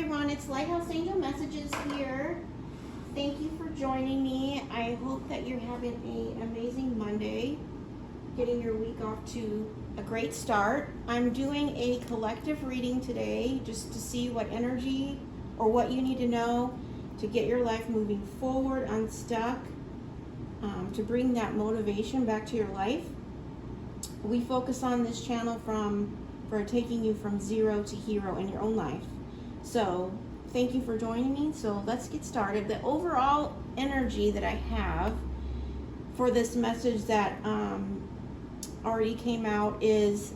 everyone, it's Lighthouse Angel Messages here. Thank you for joining me. I hope that you're having an amazing Monday, getting your week off to a great start. I'm doing a collective reading today just to see what energy or what you need to know to get your life moving forward, unstuck, to bring that motivation back to your life. We focus on this channel for taking you from zero to hero in your own life. So thank you for joining me. So let's get started. The overall energy that I have for this message that already came out is,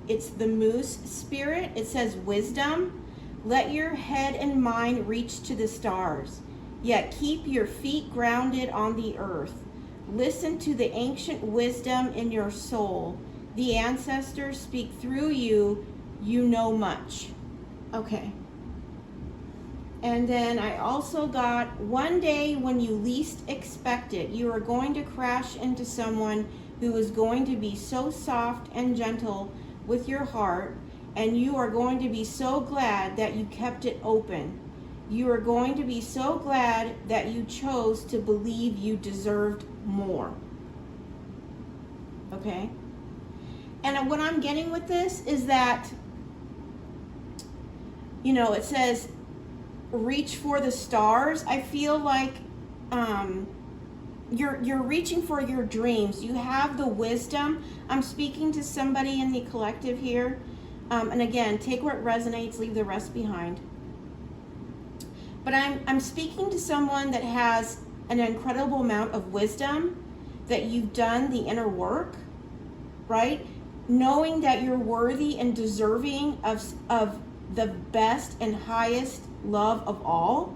it's the moose spirit. It says wisdom. Let your head and mind reach to the stars, yet keep your feet grounded on the earth. Listen to the ancient wisdom in your soul. The ancestors speak through you. You know much. Okay. And then I also got, one day when you least expect it, you are going to crash into someone who is going to be so soft and gentle with your heart, and you are going to be so glad that you kept it open. You are going to be so glad that you chose to believe you deserved more. Okay? And what I'm getting with this is that, you know, it says, reach for the stars. I feel like you're reaching for your dreams. You have the wisdom. I'm speaking to somebody in the collective here. And again, take what resonates, leave the rest behind. But I'm speaking to someone that has an incredible amount of wisdom, that you've done the inner work, right? Knowing that you're worthy and deserving of the best and highest love of all,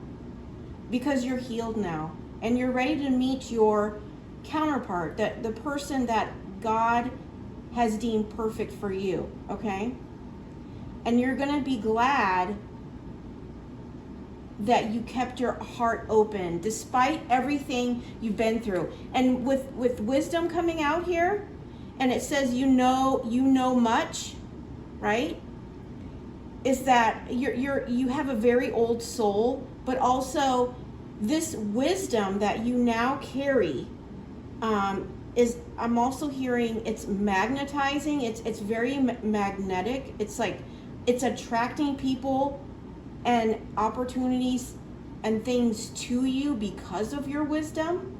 because you're healed now and you're ready to meet your counterpart, that the person that God has deemed perfect for you, okay? And you're going to be glad that you kept your heart open despite everything you've been through. And with wisdom coming out here, and it says you know much, right? Is that you have a very old soul, but also this wisdom that you now carry is, I'm also hearing, it's magnetizing. It's very magnetic. It's like it's attracting people and opportunities and things to you because of your wisdom.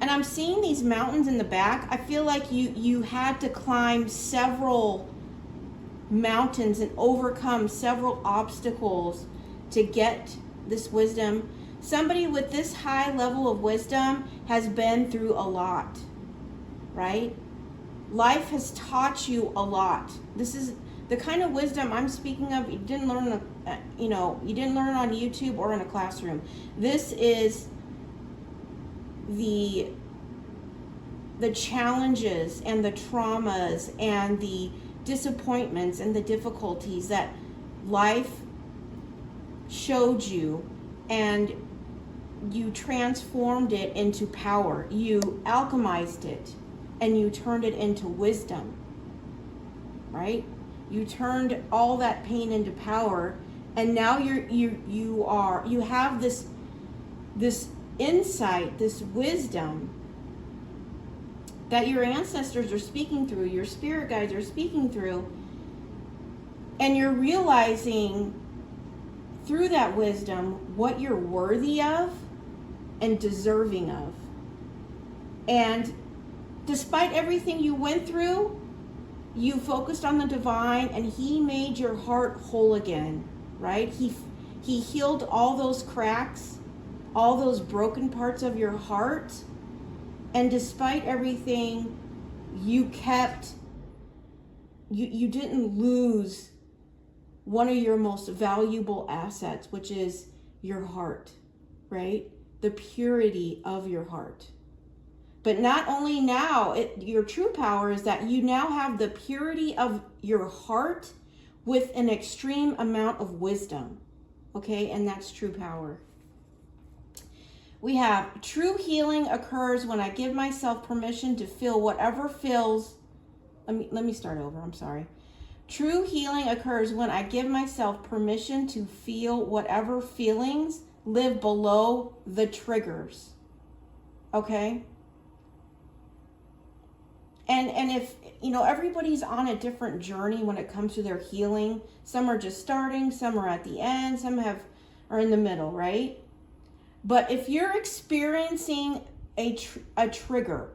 And I'm seeing these mountains in the back. I feel like you had to climb several mountains and overcome several obstacles to get this wisdom. Somebody with this high level of wisdom has been through a lot, right? Life has taught you a lot. This is the kind of wisdom I'm speaking of. You didn't learn, you didn't learn on YouTube or in a classroom. This is the challenges and the traumas and the disappointments and the difficulties that life showed you, and you transformed it into power. You alchemized it and you turned it into wisdom, right? You turned all that pain into power, and now you have this insight, this wisdom that your ancestors are speaking through, your spirit guides are speaking through, and you're realizing through that wisdom what you're worthy of and deserving of. And despite everything you went through, you focused on the divine, and he made your heart whole again, right? He healed all those cracks, all those broken parts of your heart. And despite everything, you didn't lose one of your most valuable assets, which is your heart, right? The purity of your heart. But not only now, your true power is that you now have the purity of your heart with an extreme amount of wisdom, okay? And that's true power. We have true healing occurs when I give myself permission to feel whatever feels. Let me start over. I'm sorry. True healing occurs when I give myself permission to feel whatever feelings live below the triggers. Okay? And if, everybody's on a different journey when it comes to their healing. Some are just starting, some are at the end, some are in the middle, right? But if you're experiencing a trigger,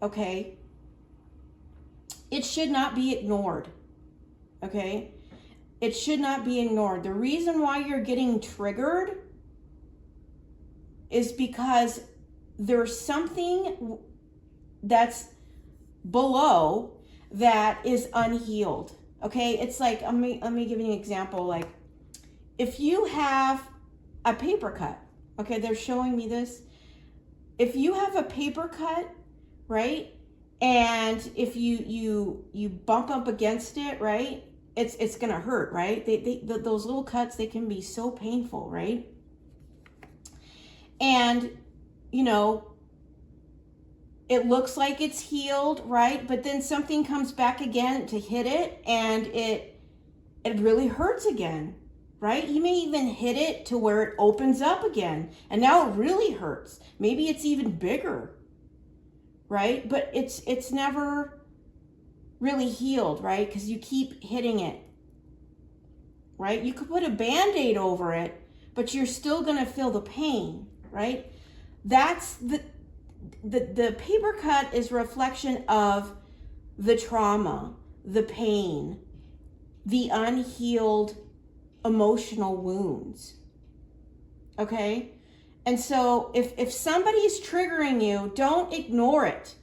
okay, it should not be ignored, okay? It should not be ignored. The reason why you're getting triggered is because there's something that's below that is unhealed, okay? It's like, let me give you an example. Like, if you have a paper cut, okay, they're showing me this. If you have a paper cut, right, and if you bump up against it, right, it's gonna hurt, right? Those little cuts, they can be so painful, right? And it looks like it's healed, right? But then something comes back again to hit it, and it really hurts again, right? You may even hit it to where it opens up again, and now it really hurts. Maybe it's even bigger, right? But it's never really healed, right? Because you keep hitting it, right? You could put a Band-Aid over it, but you're still gonna feel the pain, right? That's the paper cut is a reflection of the trauma, the pain, the unhealed emotional wounds. Okay? And so if somebody's triggering you, don't ignore it.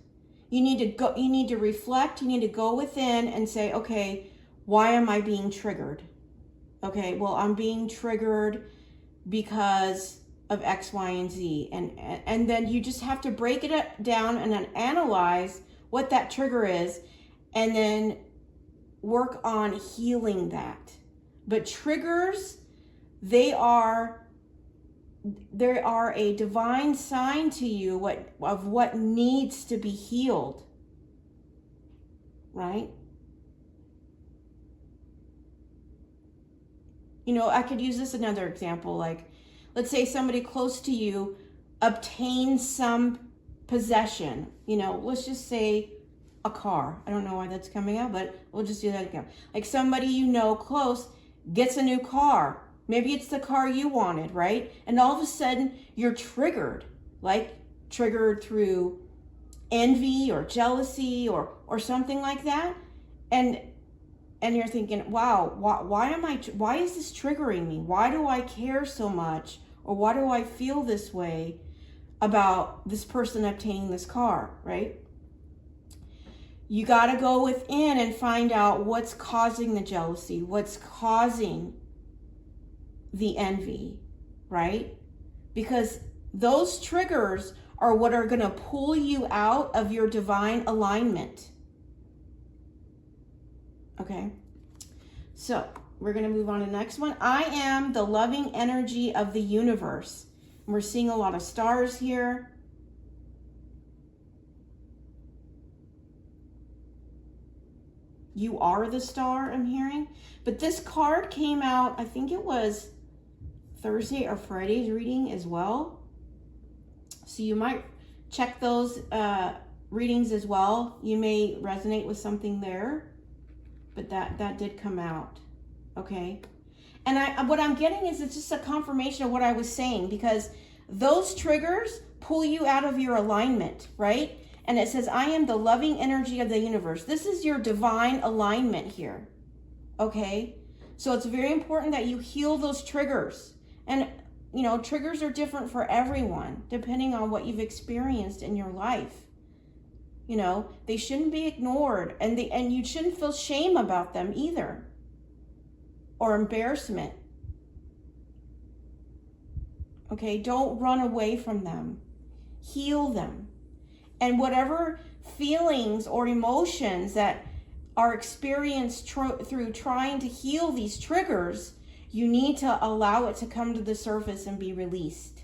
You need to reflect, you need to go within and say, okay, why am I being triggered? Okay, well, I'm being triggered because of X, Y, and Z. And then you just have to break it down and then analyze what that trigger is, and then work on healing that. But triggers, they are a divine sign to you of what needs to be healed, right? I could use this another example. Like, let's say somebody close to you obtains some possession. Let's just say a car. I don't know why that's coming out, but we'll just do that again. Like, somebody close gets a new car. Maybe it's the car you wanted, right? And all of a sudden you're triggered, like triggered through envy or jealousy or something like that. And you're thinking, wow, why is this triggering me? Why do I care so much? Or why do I feel this way about this person obtaining this car, right? You got to go within and find out what's causing the jealousy, what's causing the envy, right? Because those triggers are what are going to pull you out of your divine alignment. Okay, so we're going to move on to the next one. I am the loving energy of the universe. And we're seeing a lot of stars here. You are the star, I'm hearing. But this card came out, I think it was Thursday or Friday's reading as well. So you might check those readings as well. You may resonate with something there. But that did come out, okay? And what I'm getting is it's just a confirmation of what I was saying, because those triggers pull you out of your alignment, right? And it says, I am the loving energy of the universe. This is your divine alignment here, okay? So it's very important that you heal those triggers. And, triggers are different for everyone, depending on what you've experienced in your life. They shouldn't be ignored, and you shouldn't feel shame about them either, or embarrassment. Okay, don't run away from them. Heal them. And whatever feelings or emotions that are experienced through trying to heal these triggers, you need to allow it to come to the surface and be released.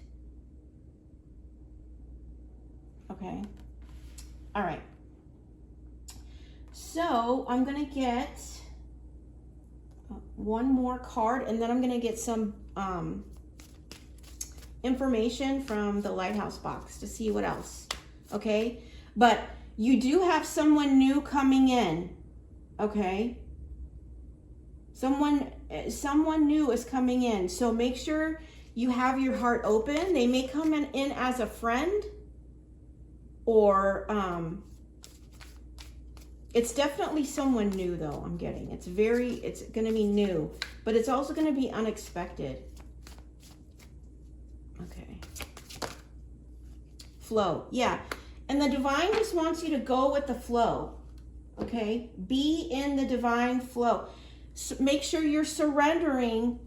Okay? All right. So I'm going to get one more card, and then I'm going to get some information from the Lighthouse box to see what else. Okay? But you do have someone new coming in. Okay? Someone new is coming in. So make sure you have your heart open. They may come in as a friend, or it's definitely someone new though, I'm getting. It's going to be new, but it's also going to be unexpected. Okay. Flow. Yeah. And the divine just wants you to go with the flow. Okay? Be in the divine flow. So make sure you're surrendering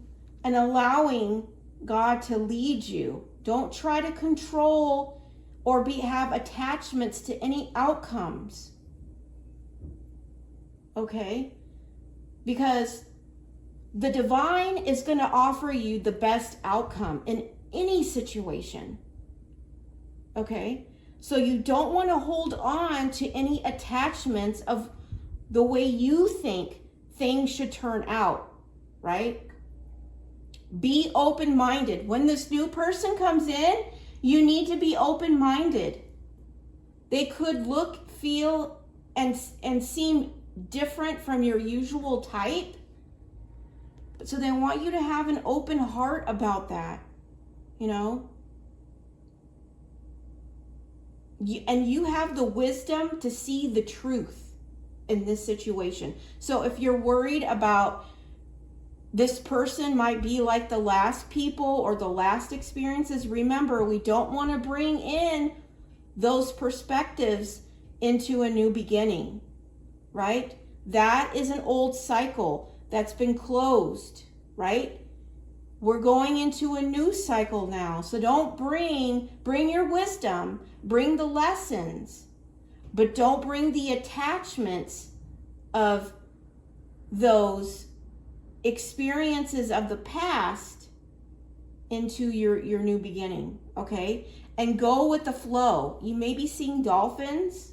and allowing God to lead you. Don't try to control or have attachments to any outcomes. Okay? Because the divine is going to offer you the best outcome in any situation. Okay? So you don't want to hold on to any attachments of the way you think things should turn out, right? Be open-minded. When this new person comes in, you need to be open-minded. They could look, feel, and seem different from your usual type. So they want you to have an open heart about that, you know? And you have the wisdom to see the truth in this situation. So if you're worried about this person might be like the last people or the last experiences, remember, we don't want to bring in those perspectives into a new beginning, right? That is an old cycle that's been closed, right? We're going into a new cycle now. So don't bring your wisdom, bring the lessons, but don't bring the attachments of those experiences of the past into your new beginning, okay? And go with the flow. You may be seeing dolphins,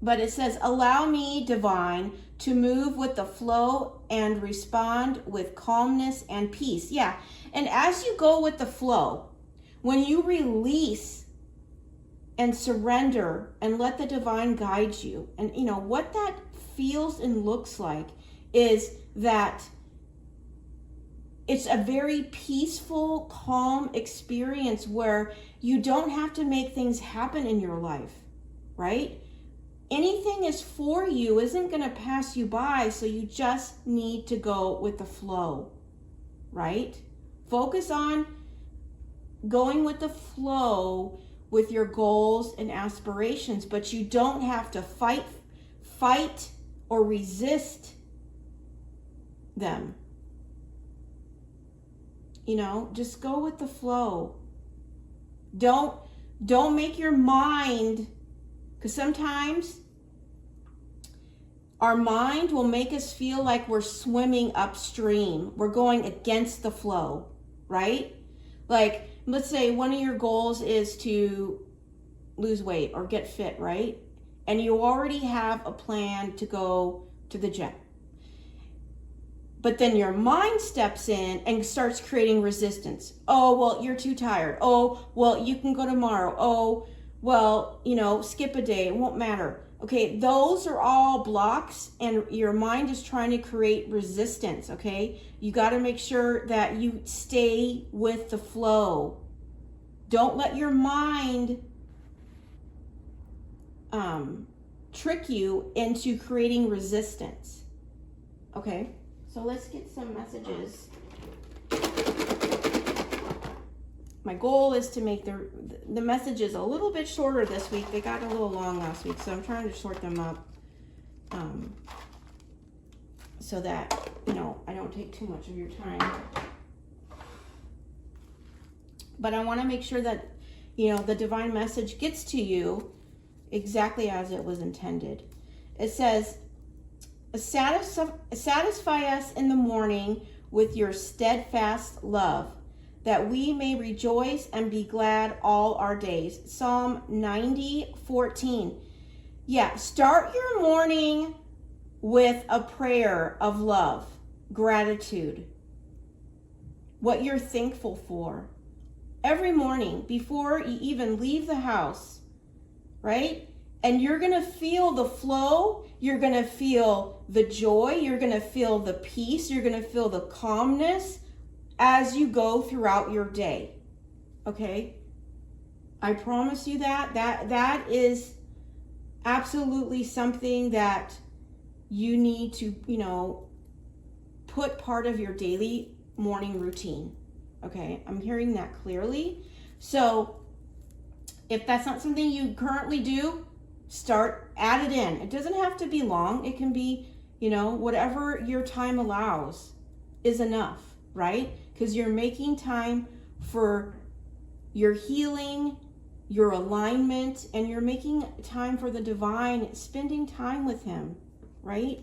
but it says, allow me, divine, to move with the flow and respond with calmness and peace. Yeah, and as you go with the flow, when you release and surrender and let the divine guide you, and you know what that feels and looks like is that it's a very peaceful, calm experience where you don't have to make things happen in your life, right? Anything is for you, isn't going to pass you by, so you just need to go with the flow, right? Focus on going with the flow with your goals and aspirations, but you don't have to fight or resist them. You know, just go with the flow. Don't make your mind, because sometimes our mind will make us feel like we're swimming upstream. We're going against the flow, right? Like, let's say one of your goals is to lose weight or get fit, right? And you already have a plan to go to the gym. But then your mind steps in and starts creating resistance. Oh, well, you're too tired. Oh, well, you can go tomorrow. Oh, well, you know, skip a day. It won't matter. Okay, those are all blocks, and your mind is trying to create resistance, okay? You got to make sure that you stay with the flow. Don't let your mind trick you into creating resistance. Okay, so let's get some messages. My goal is to make the messages a little bit shorter this week. They got a little long last week, so I'm trying to sort them up so that, you know, I don't take too much of your time. But I want to make sure that, you know, the divine message gets to you exactly as it was intended. It says, satisfy us in the morning with your steadfast love, that we may rejoice and be glad all our days. Psalm 90:14. Yeah, start your morning with a prayer of love, gratitude, what you're thankful for. Every morning before you even leave the house, right? And you're going to feel the flow. You're going to feel the joy. You're going to feel the peace. You're going to feel the calmness as you go throughout your day. Okay? I promise you that is absolutely something that you need to, put part of your daily morning routine. Okay? I'm hearing that clearly. So if that's not something you currently do, add it in. It doesn't have to be long. It can be, whatever your time allows is enough, right? Because you're making time for your healing, your alignment, and you're making time for the divine, spending time with him, right?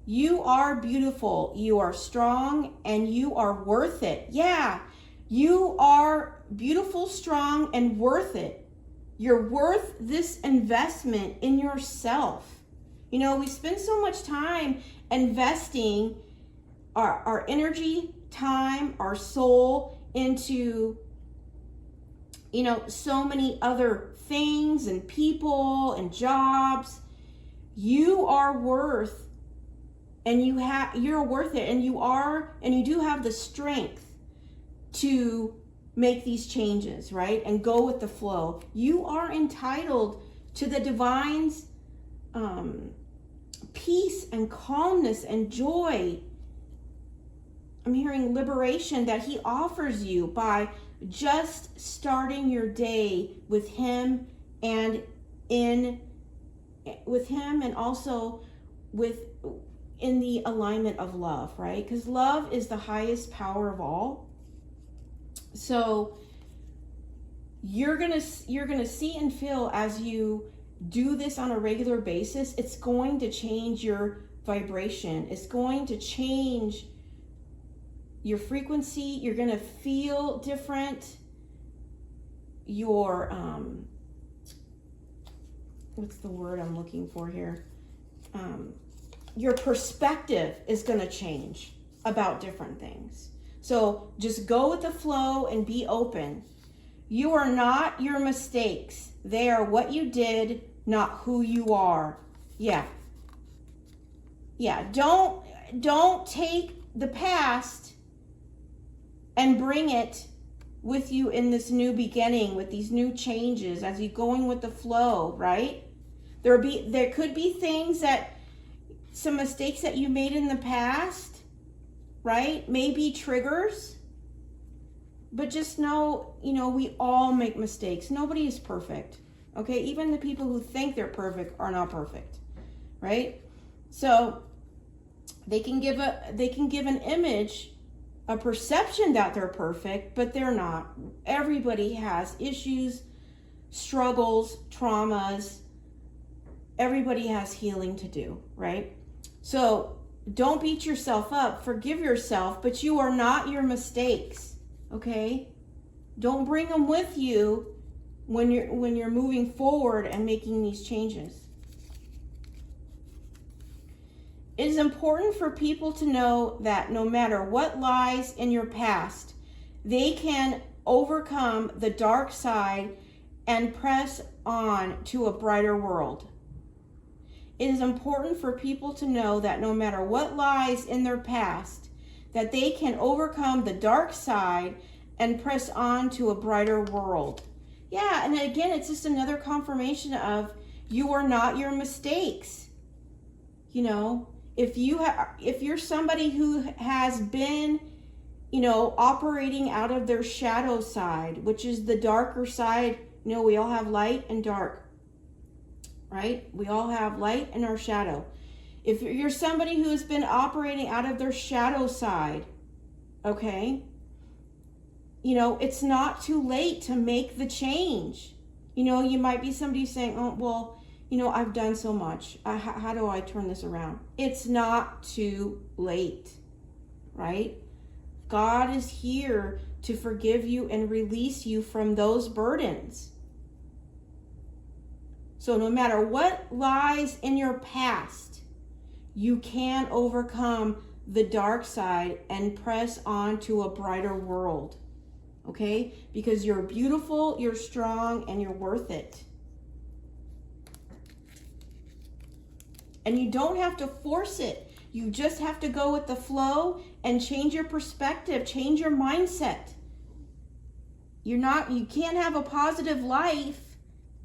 You are beautiful, you are strong, and you are worth it. Yeah, you are beautiful, strong, and worth it. You're worth this investment in yourself. We spend so much time investing our energy, time, our soul into, so many other things and people and jobs. You are worth, and you're worth it, and you do have the strength to make these changes, right? And go with the flow. You are entitled to the divine's peace and calmness and joy. I'm hearing liberation that he offers you by just starting your day with him and also in the alignment of love, right? Because love is the highest power of all. So you're gonna see and feel as you do this on a regular basis, it's going to change your vibration. It's going to change your frequency. You're gonna feel different. Your what's the word I'm looking for here? Your perspective is gonna change about different things. So just go with the flow and be open. You are not your mistakes. They are what you did, not who you are. Yeah. Don't take the past and bring it with you in this new beginning, with these new changes, as you're going with the flow, right? There could be things some mistakes that you made in the past, right? Maybe triggers, but just know, we all make mistakes. Nobody is perfect, okay? Even the people who think they're perfect are not perfect, right? So they can give an image, a perception that they're perfect, but they're not. Everybody has issues, struggles, traumas. Everybody has healing to do, right? So don't beat yourself up. Forgive yourself, but you are not your mistakes, okay? Don't bring them with you when you're moving forward and making these changes. It is important for people to know that no matter what lies in your past, they can overcome the dark side and press on to a brighter world. It is important for people to know that no matter what lies in their past, that they can overcome the dark side and press on to a brighter world. Yeah, and again, it's just another confirmation of you are not your mistakes. If you're somebody who has been, operating out of their shadow side, which is the darker side, we all have light and dark. Right? We all have light and our shadow. If you're somebody who has been operating out of their shadow side, okay, it's not too late to make the change. You might be somebody saying, oh, well, I've done so much. How do I turn this around? It's not too late, right? God is here to forgive you and release you from those burdens, So no matter what lies in your past, you can overcome the dark side and press on to a brighter world. Okay? Because you're beautiful, you're strong, and you're worth it. And you don't have to force it. You just have to go with the flow and change your perspective, change your mindset. You can't have a positive life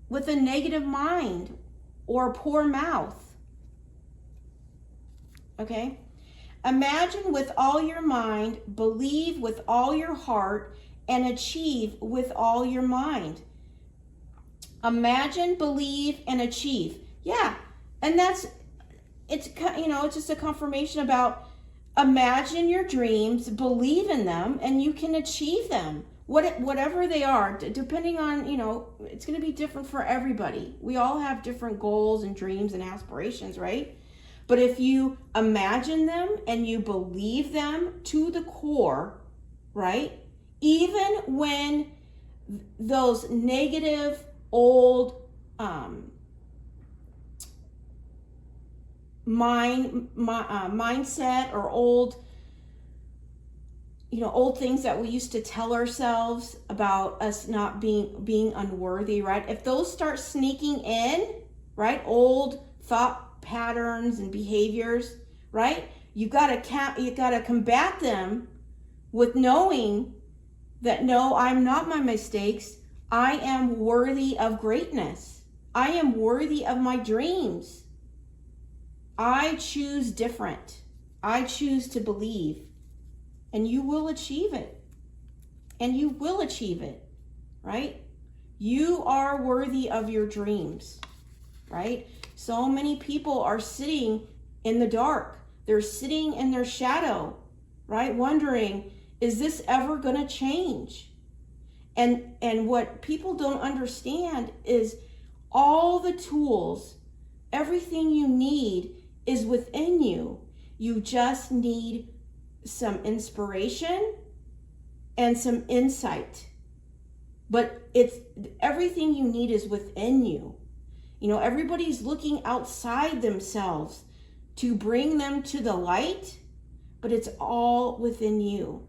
with a negative mind or a poor mouth. Okay? Imagine with all your mind, believe with all your heart, and achieve with all your mind. Imagine, believe, and achieve. Yeah, and it's just a confirmation about imagine your dreams, believe in them, and you can achieve them. Whatever they are, depending on, it's going to be different for everybody. We all have different goals and dreams and aspirations, right? But if you imagine them and you believe them to the core, right? Even when those negative old mindset or old things that we used to tell ourselves about us not being unworthy, right? If those start sneaking in, right? Old thought patterns and behaviors, right? You gotta combat them with knowing that no, I'm not my mistakes. I am worthy of greatness. I am worthy of my dreams. I choose different. I choose to believe. And you will achieve it. And you will achieve it, right? You are worthy of your dreams, right? So many people are sitting in the dark. They're sitting in their shadow, right? Wondering, is this ever going to change? And what people don't understand is all the tools, everything you need is within you. You just need some inspiration and some insight. But everything you need is within you. Everybody's looking outside themselves to bring them to the light, but it's all within you.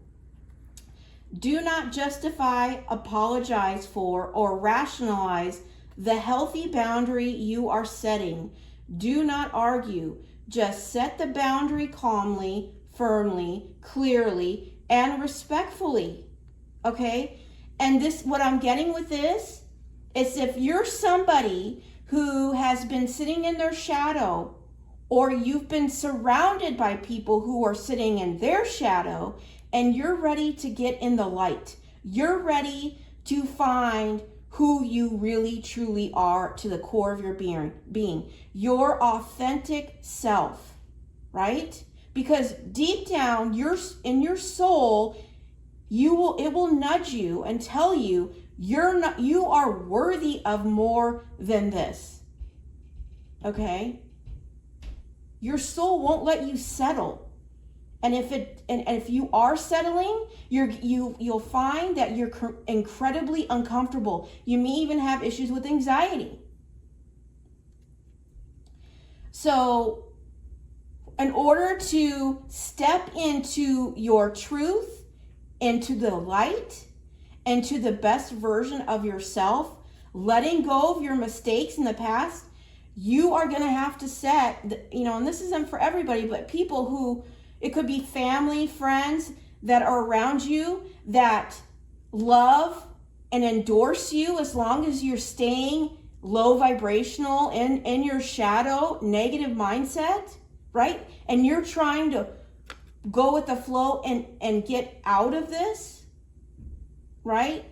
Do not justify, apologize for, or rationalize the healthy boundary you are setting. Do not argue. Just set the boundary calmly, firmly, clearly, and respectfully. Okay? And what I'm getting with this is if you're somebody who has been sitting in their shadow, or you've been surrounded by people who are sitting in their shadow, and you're ready to get in the light. You're ready to find who you really truly are to the core of your being. Your authentic self, right? Because deep down, in your soul, it will nudge you and tell you you are worthy of more than this. Okay? Your soul won't let you settle. And if you are settling, you'll find that you're incredibly uncomfortable. You may even have issues with anxiety. So, in order to step into your truth, into the light, into the best version of yourself, letting go of your mistakes in the past, you are going to have to set, and this isn't for everybody, but people who, it could be family, friends that are around you that love and endorse you as long as you're staying low vibrational in your shadow, negative mindset, right? And you're trying to go with the flow and get out of this, right?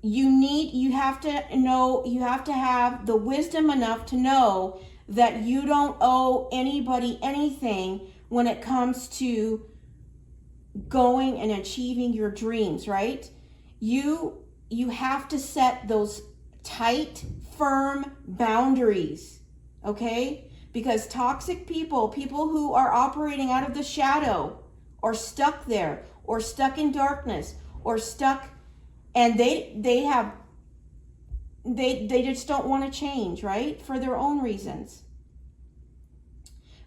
You have to have the wisdom enough to know that you don't owe anybody anything when it comes to going and achieving your dreams, right? You have to set those tight, firm boundaries, okay? Because toxic people who are operating out of the shadow, or stuck there, or stuck in darkness, or stuck And they just don't want to change, right? For their own reasons.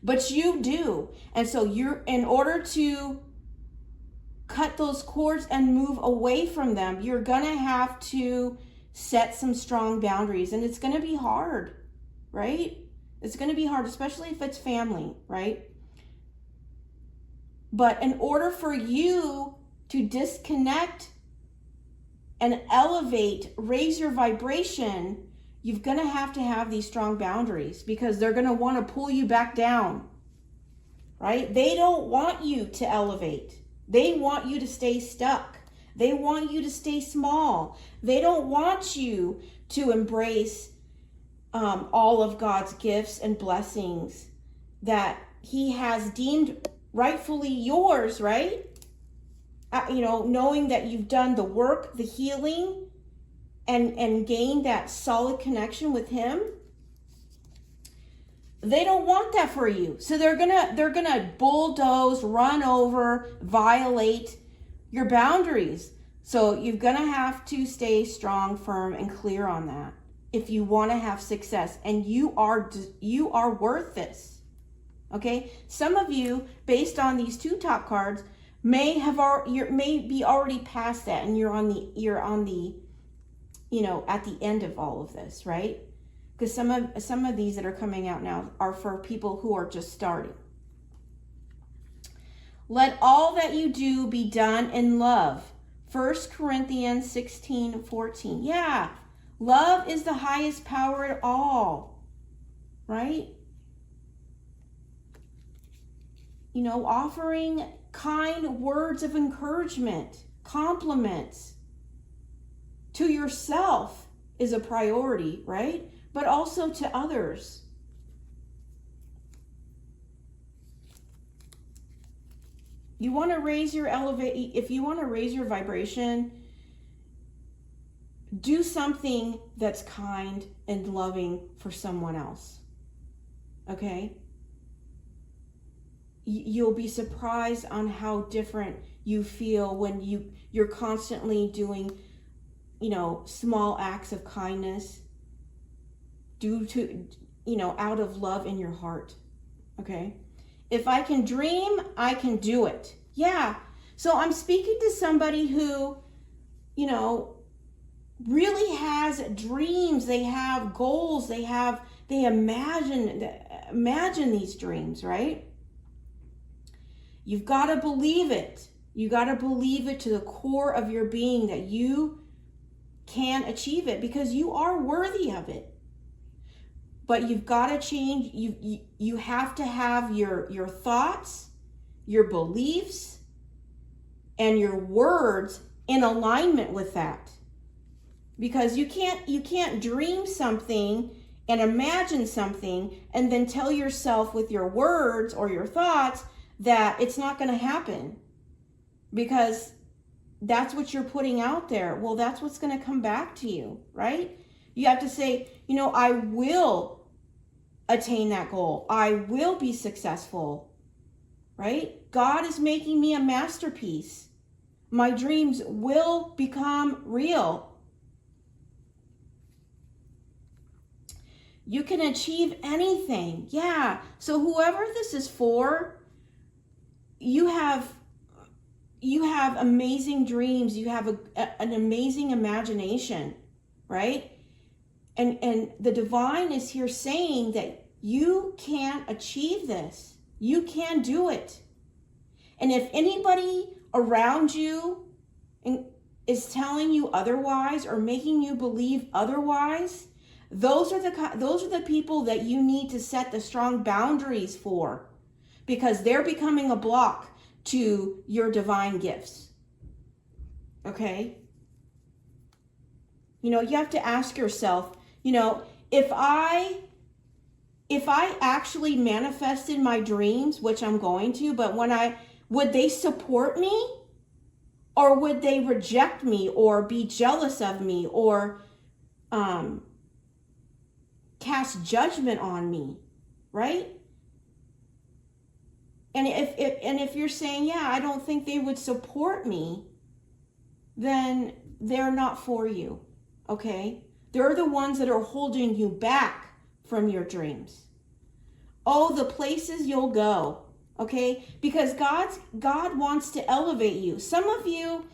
But you do. And so in order to cut those cords and move away from them, you're going to have to set some strong boundaries. And it's going to be hard, right? It's going to be hard, especially if it's family, right? But in order for you to disconnect and elevate, raise your vibration, you're going to have these strong boundaries, because they're going to want to pull you back down, right? They don't want you to elevate. They want you to stay stuck. They want you to stay small. They don't want you to embrace all of God's gifts and blessings that He has deemed rightfully yours, right? Knowing that you've done the work, the healing, and gained that solid connection with Him. They don't want that for you. So they're gonna bulldoze, run over, violate your boundaries. So you're gonna have to stay strong, firm, and clear on that if you want to have success. And you are worth this. Okay? Some of you, based on these two top cards, may be already past that, and you're on the at the end of all of this, right? Because some of these that are coming out now are for people who are just starting. Let all that you do be done in love. 1 Corinthians 16:14. Yeah, love is the highest power at all, right? Offering kind words of encouragement, compliments to yourself is a priority, right? But also to others. If you want to raise your vibration, do something that's kind and loving for someone else. Okay? You'll be surprised on how different you feel when you're constantly doing, small acts of kindness out of love in your heart. Okay? If I can dream, I can do it. Yeah. So I'm speaking to somebody who, really has dreams. They have goals. They imagine these dreams, right? You've got to believe it. You got to believe it to the core of your being that you can achieve it, because you are worthy of it. But you've got to change. You have to have your thoughts, your beliefs, and your words in alignment with that. Because you can't dream something and imagine something and then tell yourself with your words or your thoughts that it's not going to happen, because that's what you're putting out there. Well, that's what's going to come back to you, right? You have to say, I will attain that goal. I will be successful, right? God is making me a masterpiece. My dreams will become real. You can achieve anything. Yeah. So whoever this is for, you have amazing dreams. You have an amazing imagination, right? And the divine is here saying that you can achieve this. You can do it. And if anybody around you is telling you otherwise or making you believe otherwise, those are the people that you need to set the strong boundaries for, because they're becoming a block to your divine gifts. Okay? You have to ask yourself, if I actually manifested my dreams, which I'm going to, but would they support me, or would they reject me or be jealous of me or cast judgment on me, right? And if you're saying, yeah, I don't think they would support me, then they're not for you, okay? They're the ones that are holding you back from your dreams. Oh, the places you'll go, okay? Because God wants to elevate you. Some of you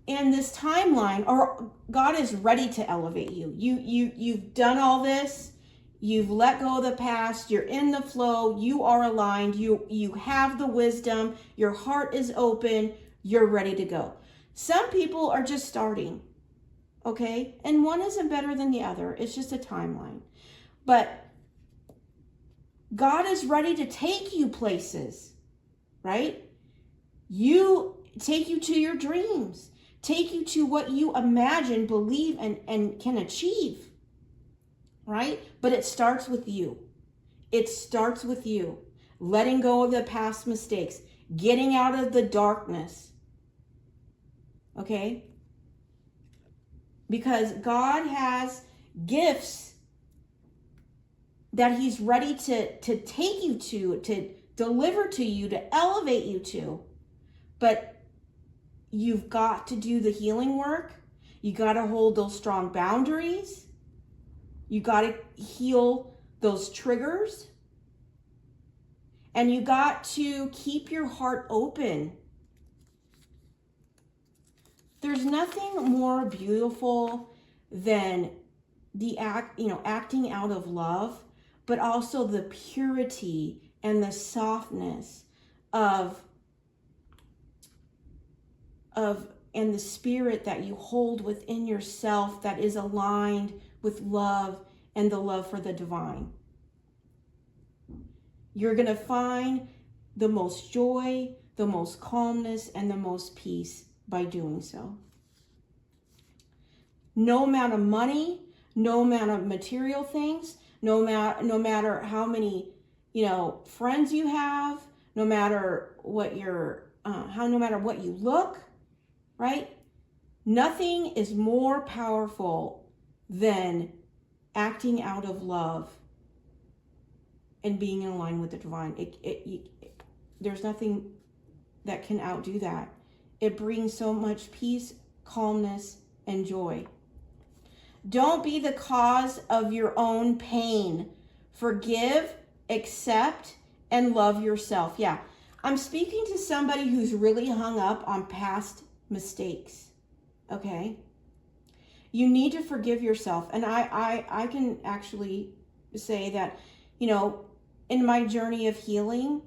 in this timeline, or God is ready to elevate you. You've done all this. You've let go of the past. You're in the flow. You are aligned. You have the wisdom. Your heart is open. You're ready to go. Some people are just starting, okay? And one isn't better than the other. It's just a timeline. But God is ready to take you places, right? Take you to your dreams. Take you to what you imagine, believe, and can achieve, right? But it starts with you. It starts with you. Letting go of the past mistakes. Getting out of the darkness. Okay? Because God has gifts that he's ready to take you to deliver to you, to elevate you to. But you've got to do the healing work. You got to hold those strong boundaries. You got to heal those triggers. And you got to keep your heart open. There's nothing more beautiful than acting out of love, but also the purity and the softness and the spirit that you hold within yourself that is aligned with love and the love for the divine. You're going to find the most joy, the most calmness, and the most peace by doing so. No amount of money, no amount of material things, no matter how many, friends you have, no matter what no matter what you look, right? Nothing is more powerful than acting out of love and being in line with the divine. There's nothing that can outdo that. It brings so much peace, calmness, and joy. Don't be the cause of your own pain. Forgive, accept, and love yourself. Yeah, I'm speaking to somebody who's really hung up on past mistakes, okay? You need to forgive yourself. And I can actually say that, in my journey of healing,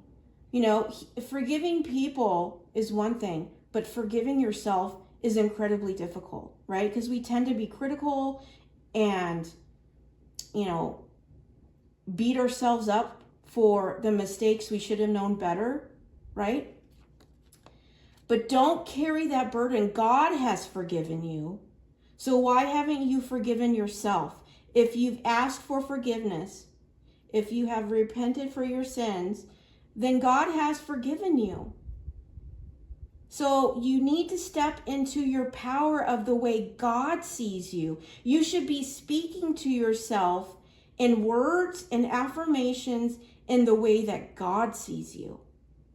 forgiving people is one thing, but forgiving yourself is incredibly difficult, right? Because we tend to be critical and, beat ourselves up for the mistakes we should have known better, right? But don't carry that burden. God has forgiven you. So why haven't you forgiven yourself? If you've asked for forgiveness, if you have repented for your sins, then God has forgiven you. So you need to step into your power of the way God sees you. You should be speaking to yourself in words and affirmations in the way that God sees you,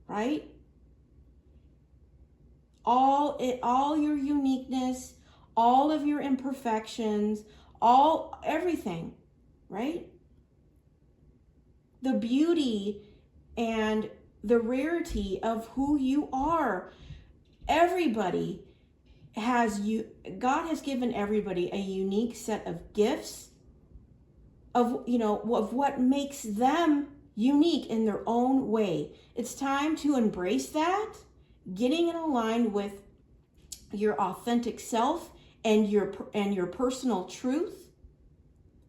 right? All your uniqueness, all of your imperfections, everything, right? The beauty and the rarity of who you are. Everybody God has given everybody a unique set of gifts of what makes them unique in their own way. It's time to embrace that, getting in line with your authentic self and your personal truth,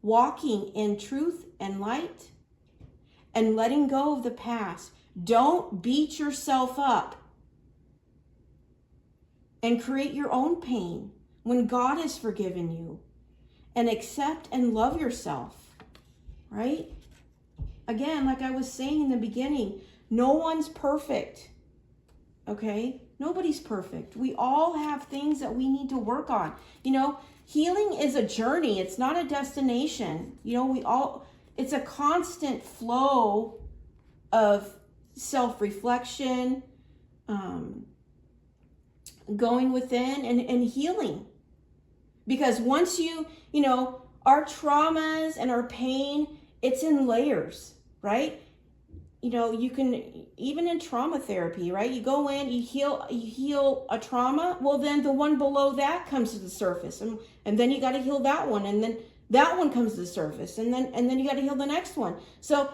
walking in truth and light, and letting go of the past. Don't beat yourself up and create your own pain when God has forgiven you. And accept and love yourself, right? Again, like I was saying in the beginning, no one's perfect, okay? Nobody's perfect. We all have things that we need to work on. Healing is a journey. It's not a destination. It's a constant flow of self-reflection, going within and healing, Because once our traumas and our pain, it's in layers, right? You can, even in trauma therapy, right? You go in, you heal a trauma. Well, then the one below that comes to the surface, and then you got to heal that one, and then that one comes to the surface, and then you got to heal the next one. So,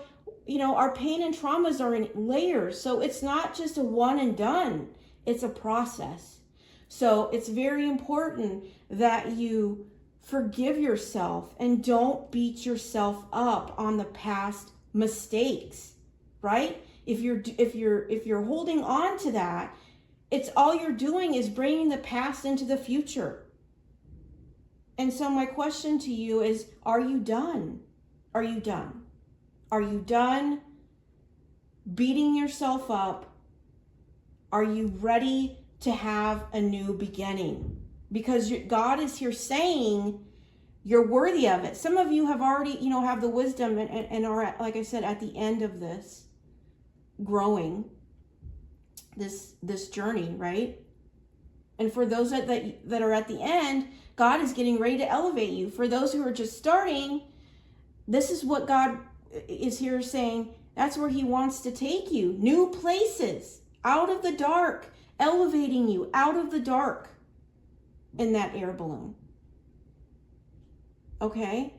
our pain and traumas are in layers. So it's not just a one and done. It's a process. So it's very important that you forgive yourself and don't beat yourself up on the past mistakes. Right? If you're holding on to that, it's all you're doing is bringing the past into the future. And so my question to you is, are you done? Are you done? Are you done beating yourself up? Are you ready to have a new beginning? Because God is here saying you're worthy of it. Some of you have already, have the wisdom and are, like I said, at the end of this, growing this journey, right? And for those that are at the end, God is getting ready to elevate you. For those who are just starting, this is what God is here saying. That's where he wants to take you. New places, out of the dark, elevating you out of the dark in that air balloon. Okay?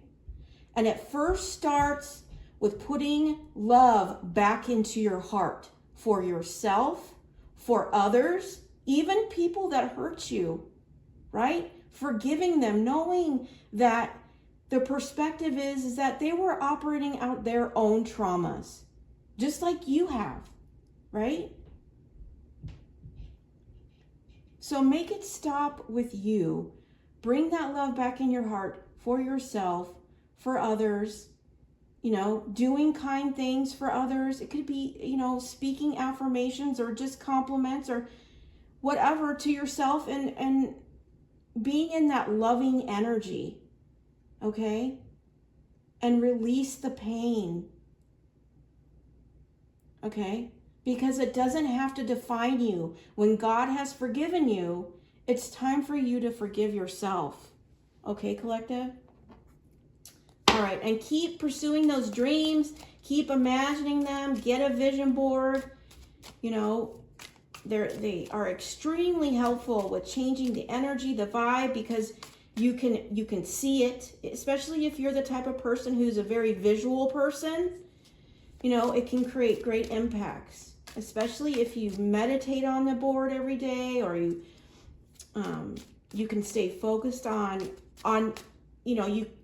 And it first starts with putting love back into your heart for yourself, for others, even people that hurt you, right? Forgiving them, knowing that the perspective is that they were operating out their own traumas, just like you have, right? So make it stop with you. Bring that love back in your heart for yourself, for others, doing kind things for others. It could be, speaking affirmations or just compliments or whatever to yourself, and being in that loving energy, okay? And release the pain, okay? Because it doesn't have to define you. When God has forgiven you, it's time for you to forgive yourself. Okay, collective? All right, and keep pursuing those dreams. Keep imagining them. Get a vision board. They are extremely helpful with changing the energy, the vibe, because you can see it, especially if you're the type of person who's a very visual person. It can create great impacts, especially if you meditate on the board every day, or you can stay focused on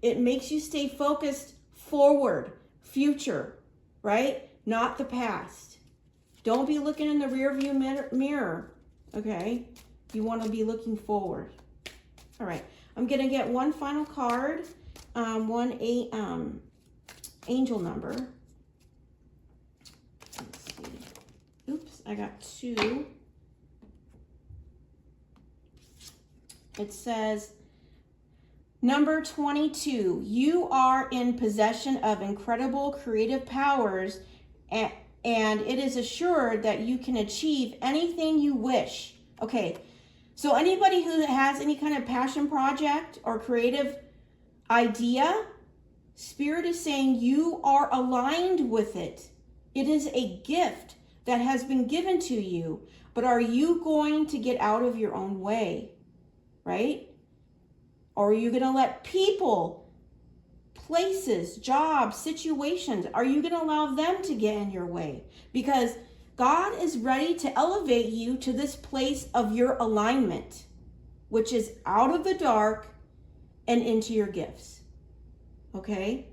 it makes you stay focused forward, future, right? Not the past. Don't be looking in the rearview mirror, okay? You want to be looking forward. All right, I'm going to get one final card, angel number. Let's see. Oops, I got two. It says, number 22, you are in possession of incredible creative powers, and it is assured that you can achieve anything you wish. Okay, so anybody who has any kind of passion project or creative idea, Spirit is saying you are aligned with it. It is a gift that has been given to you, but are you going to get out of your own way, right? Or are you going to let people, places, jobs, situations, are you going to allow them to get in your way? Because God is ready to elevate you to this place of your alignment, which is out of the dark and into your gifts. Okay?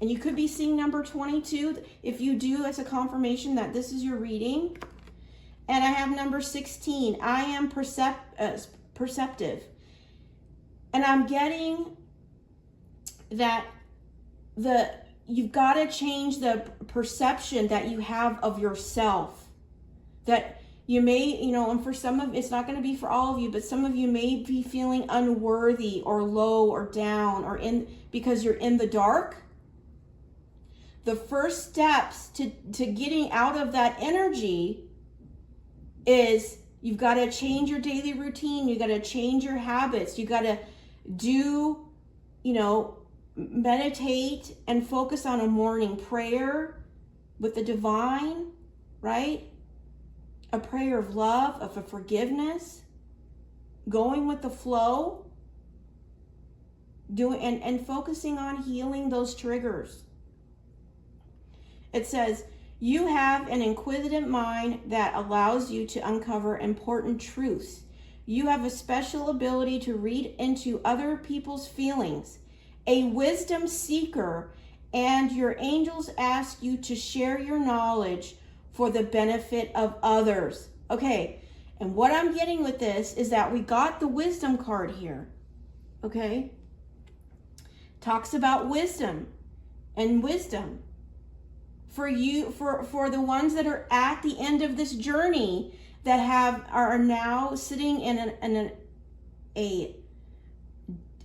And you could be seeing number 22. If you do, it's a confirmation that this is your reading. And I have number 16. I am perceptive. And I'm getting that you've got to change the perception that you have of yourself. That you may, and for some of, it's not going to be for all of you, but some of you may be feeling unworthy or low or down or because you're in the dark. The first steps to getting out of that energy is You've got to change your daily routine. You got to change your habits. You got to do, meditate and focus on a morning prayer with the divine, right? A prayer of love, of a forgiveness, going with the flow, doing and focusing on healing those triggers. It says, you have an inquisitive mind that allows you to uncover important truths. You have a special ability to read into other people's feelings, a wisdom seeker, and your angels ask you to share your knowledge for the benefit of others. Okay, and what I'm getting with this is that we got the wisdom card here, okay? Talks about wisdom and wisdom. For you, for the ones that are at the end of this journey that are now sitting in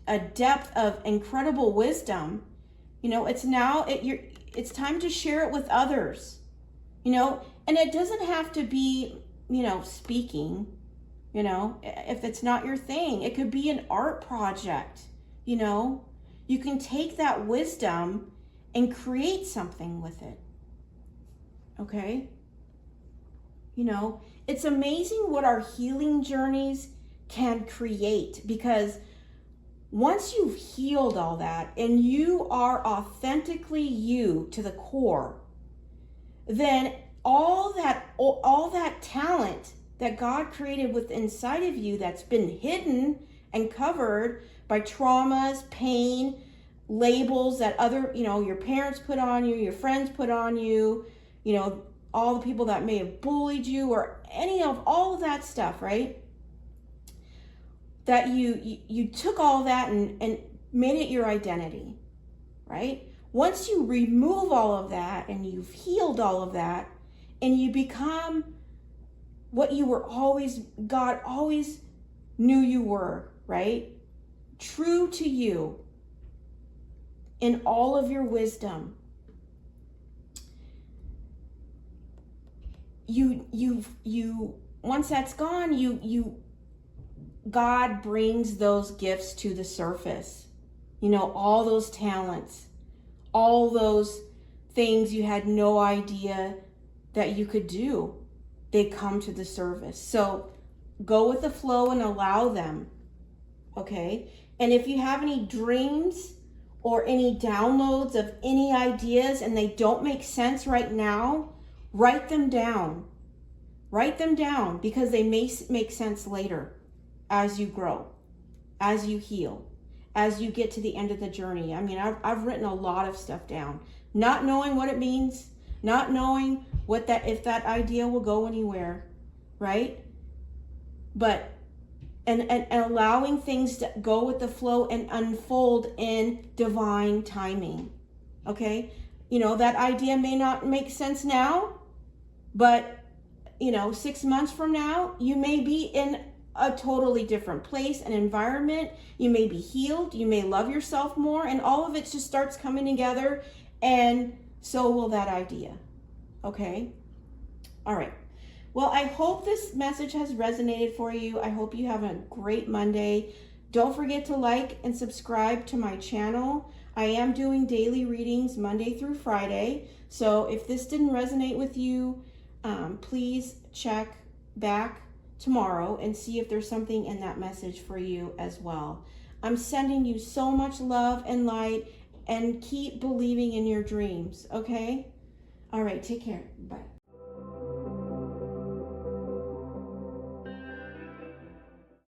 a depth of incredible wisdom, it's time to share it with others, and it doesn't have to be, speaking, if it's not your thing. It could be an art project, you can take that wisdom and create something with it. Okay? It's amazing what our healing journeys can create, because once you've healed all that and you are authentically you to the core, then all that talent that God created within inside of you that's been hidden and covered by traumas, pain, labels that your parents put on you, your friends put on you, all the people that may have bullied you, or any of all of that stuff, right? That you took all that and made it your identity, right? Once you remove all of that and you've healed all of that and you become what God always knew you were, right? True to you in all of your wisdom. You once that's gone, God brings those gifts to the surface. All those talents, all those things you had no idea that you could do, they come to the surface. So go with the flow and allow them. Okay? And if you have any dreams or any downloads of any ideas and they don't make sense right now, write them down. Write them down, because they may make sense later as you grow, as you heal, as you get to the end of the journey. I mean, I've written a lot of stuff down, not knowing what it means, not knowing if that idea will go anywhere, right? But and allowing things to go with the flow and unfold in divine timing. Okay? That idea may not make sense now, but 6 months from now, you may be in a totally different place and environment. You may be healed. You may love yourself more, and all of it just starts coming together, and so will that idea. Okay? All right. Well, I hope this message has resonated for you. I hope you have a great Monday. Don't forget to like and subscribe to my channel. I am doing daily readings Monday through Friday. So if this didn't resonate with you, please check back tomorrow and see if there's something in that message for you as well. I'm sending you so much love and light, and keep believing in your dreams, okay? All right, take care. Bye.